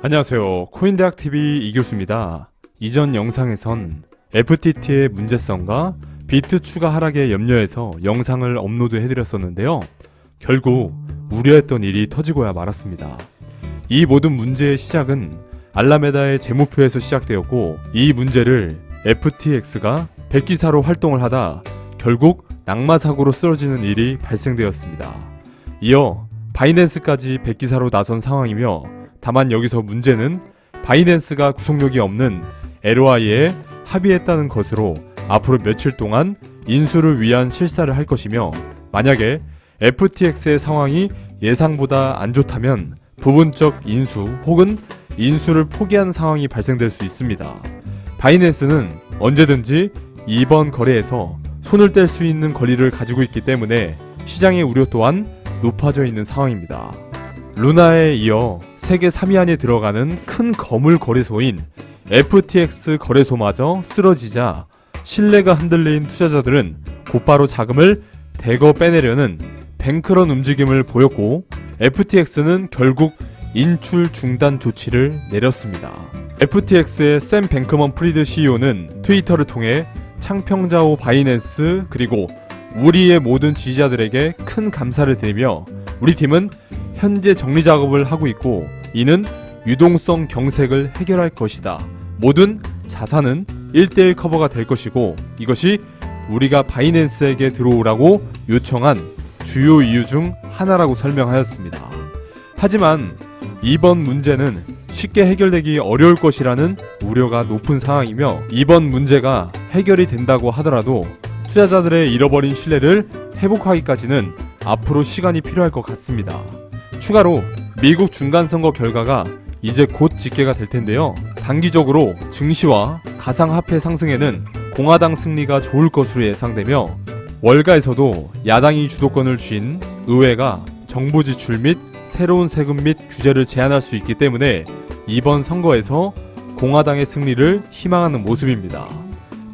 안녕하세요. 코인대학TV 이교수입니다. 이전 영상에선 FTT의 문제성과 비트 추가 하락에 염려해서 영상을 업로드해드렸었는데요. 결국 우려했던 일이 터지고야 말았습니다. 이 모든 문제의 시작은 알라메다의 재무표에서 시작되었고, 이 문제를 FTX가 백기사로 활동을 하다 결국 낙마사고로 쓰러지는 일이 발생되었습니다. 이어 바이낸스까지 백기사로 나선 상황이며, 다만 여기서 문제는 바이낸스가 구속력이 없는 LOI에 합의했다는 것으로 앞으로 며칠 동안 인수를 위한 실사를 할 것이며, 만약에 FTX의 상황이 예상보다 안 좋다면 부분적 인수 혹은 인수를 포기하는 상황이 발생될 수 있습니다. 바이낸스는 언제든지 이번 거래에서 손을 뗄 수 있는 권리를 가지고 있기 때문에 시장의 우려 또한 높아져 있는 상황입니다. 루나에 이어 세계 3위 안에 들어가는 큰 거물 거래소인 FTX 거래소마저 쓰러지자 신뢰가 흔들린 투자자들은 곧바로 자금을 대거 빼내려는 뱅크런 움직임을 보였고, FTX는 결국 인출 중단 조치를 내렸습니다. FTX의 샘 뱅크먼 프리드 CEO는 트위터를 통해 창평자오 바이낸스 그리고 우리의 모든 지지자들에게 큰 감사를 드리며, 우리 팀은 현재 정리 작업을 하고 있고 이는 유동성 경색을 해결할 것이다. 모든 자산은 1:1 커버가 될 것이고, 이것이 우리가 바이낸스에게 들어오라고 요청한 주요 이유 중 하나라고 설명하였습니다. 하지만 이번 문제는 쉽게 해결되기 어려울 것이라는 우려가 높은 상황이며, 이번 문제가 해결이 된다고 하더라도 투자자들의 잃어버린 신뢰를 회복하기까지는 앞으로 시간이 필요할 것 같습니다. 추가로 미국 중간선거 결과가 이제 곧 집계가 될 텐데요. 단기적으로 증시와 가상화폐 상승에는 공화당 승리가 좋을 것으로 예상되며, 월가에서도 야당이 주도권을 쥔 의회가 정부 지출 및 새로운 세금 및 규제를 제한할 수 있기 때문에 이번 선거에서 공화당의 승리를 희망하는 모습입니다.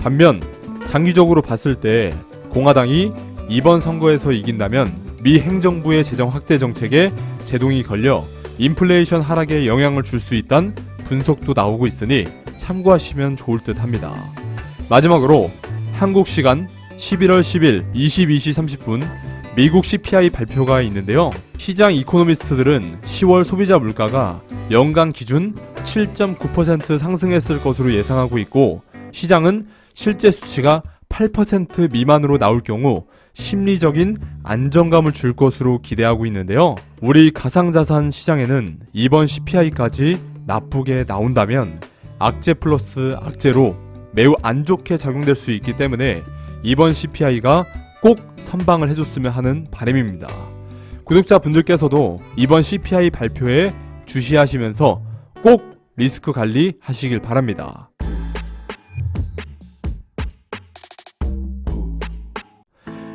반면 장기적으로 봤을 때 공화당이 이번 선거에서 이긴다면 미 행정부의 재정 확대 정책에 제동이 걸려 인플레이션 하락에 영향을 줄 수 있다는 분석도 나오고 있으니 참고하시면 좋을 듯 합니다. 마지막으로 한국 시간 11월 10일 22시 30분 미국 CPI 발표가 있는데요. 시장 이코노미스트들은 10월 소비자 물가가 연간 기준 7.9% 상승했을 것으로 예상하고 있고, 시장은 실제 수치가 8% 미만으로 나올 경우 심리적인 안정감을 줄 것으로 기대하고 있는데요. 우리 가상자산 시장에는 이번 CPI까지 나쁘게 나온다면 악재 플러스 악재로 매우 안 좋게 작용될 수 있기 때문에 이번 CPI가 꼭 선방을 해줬으면 하는 바람입니다. 구독자분들께서도 이번 CPI 발표에 주시하시면서 꼭 리스크 관리 하시길 바랍니다.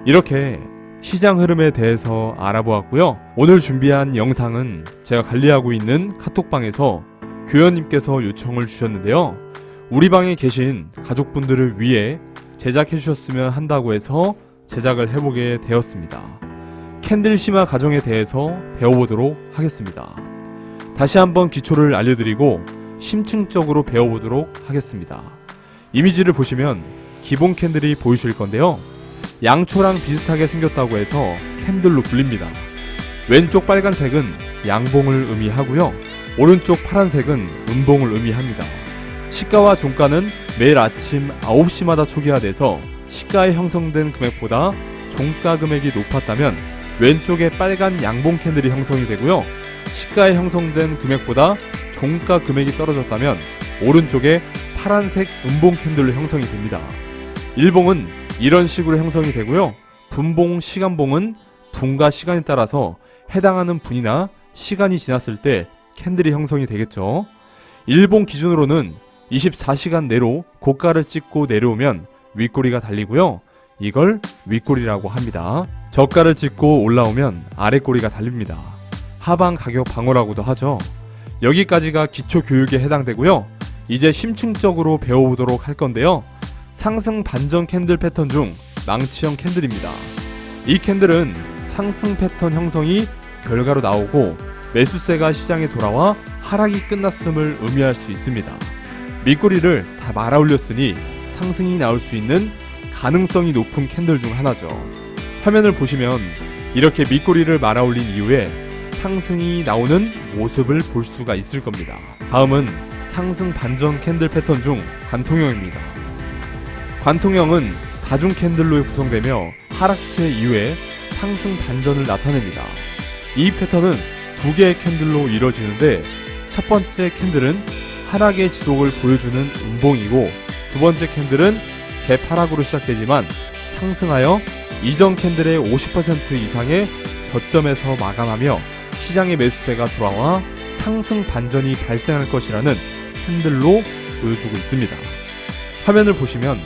이렇게 시장 흐름에 대해서 알아보았고요. 오늘 준비한 영상은 제가 관리하고 있는 카톡방에서 교연님께서 요청을 주셨는데요. 우리 방에 계신 가족분들을 위해 제작해 주셨으면 한다고 해서 제작을 해보게 되었습니다. 캔들 심화 과정에 대해서 배워보도록 하겠습니다. 다시 한번 기초를 알려드리고 심층적으로 배워보도록 하겠습니다. 이미지를 보시면 기본 캔들이 보이실 건데요. 양초랑 비슷하게 생겼다고 해서 캔들로 불립니다. 왼쪽 빨간색은 양봉을 의미하고요. 오른쪽 파란색은 음봉을 의미합니다. 시가와 종가는 매일 아침 9시마다 초기화돼서 시가에 형성된 금액보다 종가 금액이 높았다면 왼쪽에 빨간 양봉 캔들이 형성이 되고요. 시가에 형성된 금액보다 종가 금액이 떨어졌다면 오른쪽에 파란색 음봉 캔들로 형성이 됩니다. 일봉은 이런 식으로 형성이 되고요. 분봉, 시간봉은 분과 시간에 따라서 해당하는 분이나 시간이 지났을 때 캔들이 형성이 되겠죠. 일봉 기준으로는 24시간 내로 고가를 찍고 내려오면 윗꼬리가 달리고요. 이걸 윗꼬리라고 합니다. 저가를 찍고 올라오면 아랫꼬리가 달립니다. 하방 가격 방어라고도 하죠. 여기까지가 기초 교육에 해당되고요. 이제 심층적으로 배워보도록 할 건데요. 상승 반전 캔들 패턴 중 망치형 캔들입니다. 이 캔들은 상승 패턴 형성이 결과로 나오고 매수세가 시장에 돌아와 하락이 끝났음을 의미할 수 있습니다. 밑꼬리를 다 말아 올렸으니 상승이 나올 수 있는 가능성이 높은 캔들 중 하나죠. 화면을 보시면 이렇게 밑꼬리를 말아 올린 이후에 상승이 나오는 모습을 볼 수가 있을 겁니다. 다음은 상승 반전 캔들 패턴 중 관통형입니다. 관통형은 다중 캔들로 구성되며 하락 추세 이후에 상승 반전을 나타냅니다. 이 패턴은 두 개의 캔들로 이루어지는데 첫 번째 캔들은 하락의 지속을 보여주는 음봉이고 두 번째 캔들은 갭 하락으로 시작되지만 상승하여 이전 캔들의 50% 이상의 저점에서 마감하며 시장의 매수세가 돌아와 상승 반전이 발생할 것이라는 캔들로 보여주고 있습니다. 화면을 보시면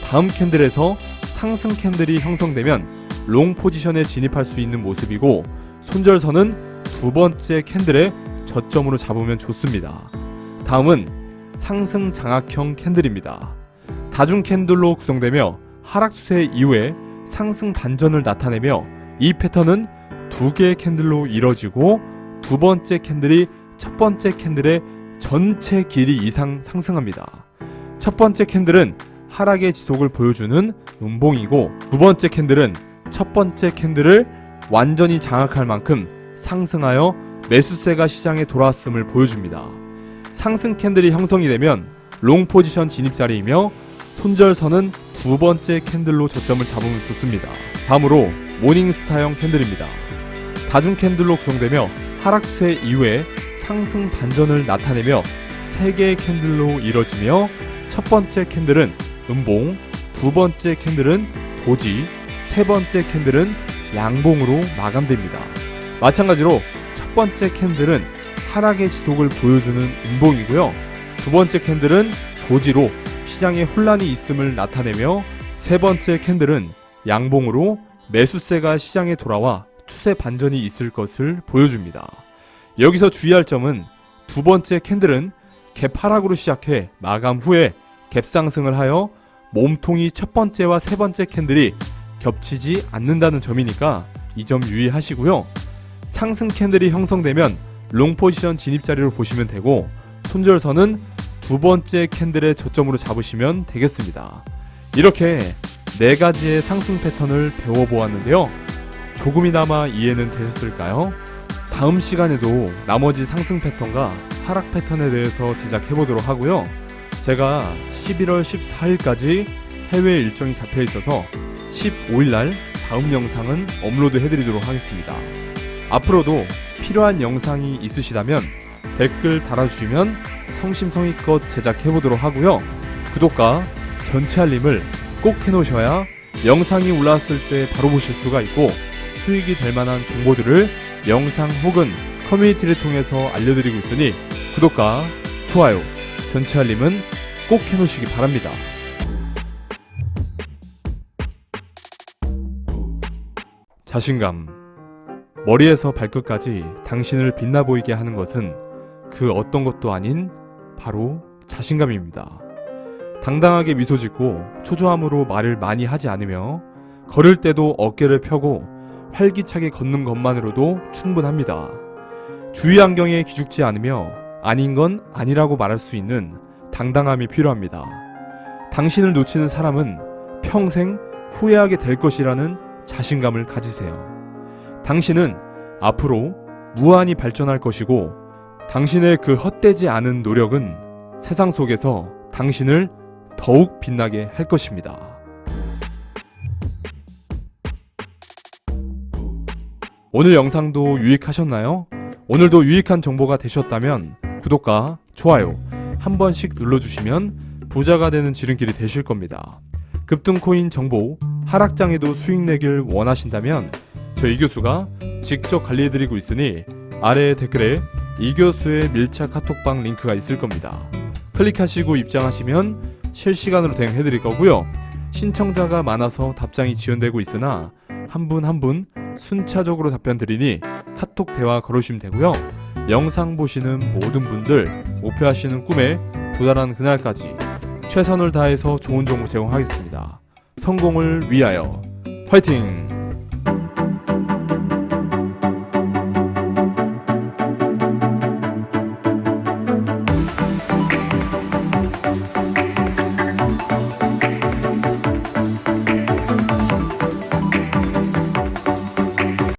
다음 캔들에서 상승 캔들이 형성되면 롱 포지션에 진입할 수 있는 모습이고 손절선은 두 번째 캔들의 저점으로 잡으면 좋습니다. 다음은 상승 장악형 캔들입니다. 다중 캔들로 구성되며 하락 추세 이후에 상승 반전을 나타내며 이 패턴은 두 개의 캔들로 이뤄지고 두 번째 캔들이 첫 번째 캔들의 전체 길이 이상 상승합니다. 첫 번째 캔들은 하락의 지속을 보여주는 음봉이고 두 번째 캔들은 첫 번째 캔들을 완전히 장악할 만큼 상승하여 매수세가 시장에 돌아왔음을 보여줍니다. 상승 캔들이 형성이 되면 롱 포지션 진입 자리이며 손절선은 두 번째 캔들로 저점을 잡으면 좋습니다. 다음으로 모닝스타형 캔들입니다. 다중 캔들로 구성되며 하락 추세 이후에 상승 반전을 나타내며 세 개의 캔들로 이뤄지며 첫 번째 캔들은 음봉, 두 번째 캔들은 도지, 세 번째 캔들은 양봉으로 마감됩니다. 마찬가지로 첫 번째 캔들은 하락의 지속을 보여주는 음봉이고요. 두 번째 캔들은 도지로 시장에 혼란이 있음을 나타내며 세 번째 캔들은 양봉으로 매수세가 시장에 돌아와 추세 반전이 있을 것을 보여줍니다. 여기서 주의할 점은 두 번째 캔들은 갭 하락으로 시작해 마감 후에 갭 상승을 하여 몸통이 첫 번째와 세 번째 캔들이 겹치지 않는다는 점이니까 이 점 유의하시고요. 상승 캔들이 형성되면 롱 포지션 진입 자리로 보시면 되고 손절선은 두 번째 캔들의 저점으로 잡으시면 되겠습니다. 이렇게 네 가지의 상승 패턴을 배워보았는데요. 조금이나마 이해는 되셨을까요? 다음 시간에도 나머지 상승 패턴과 하락 패턴에 대해서 제작해보도록 하고요. 제가 11월 14일까지 해외 일정이 잡혀 있어서 15일날 다음 영상은 업로드 해드리도록 하겠습니다. 앞으로도 필요한 영상이 있으시다면 댓글 달아주시면 성심성의껏 제작해보도록 하고요. 구독과 전체 알림을 꼭 해놓으셔야 영상이 올라왔을 때 바로 보실 수가 있고 수익이 될 만한 정보들을 영상 혹은 커뮤니티를 통해서 알려드리고 있으니 구독과 좋아요, 전체 알림은 꼭 해놓으시기 바랍니다. 자신감. 머리에서 발끝까지 당신을 빛나 보이게 하는 것은 그 어떤 것도 아닌 바로 자신감입니다. 당당하게 미소 짓고 초조함으로 말을 많이 하지 않으며 걸을 때도 어깨를 펴고 활기차게 걷는 것만으로도 충분합니다. 주위 환경에 기죽지 않으며 아닌 건 아니라고 말할 수 있는 당당함이 필요합니다. 당신을 놓치는 사람은 평생 후회하게 될 것이라는 자신감을 가지세요. 당신은 앞으로 무한히 발전할 것이고 당신의 그 헛되지 않은 노력은 세상 속에서 당신을 더욱 빛나게 할 것입니다. 오늘 영상도 유익하셨나요? 오늘도 유익한 정보가 되셨다면 구독과 좋아요 한 번씩 눌러주시면 부자가 되는 지름길이 되실 겁니다. 급등코인 정보, 하락장에도 수익 내길 원하신다면 저 이교수가 직접 관리해드리고 있으니 아래 댓글에 이교수의 밀착 카톡방 링크가 있을 겁니다. 클릭하시고 입장하시면 실시간으로 대응해드릴 거고요. 신청자가 많아서 답장이 지연되고 있으나 한 분 한 분 순차적으로 답변 드리니 카톡 대화 걸어주시면 되고요. 영상 보시는 모든 분들 목표하시는 꿈에 도달하는 그날까지 최선을 다해서 좋은 정보 제공하겠습니다. 성공을 위하여 화이팅!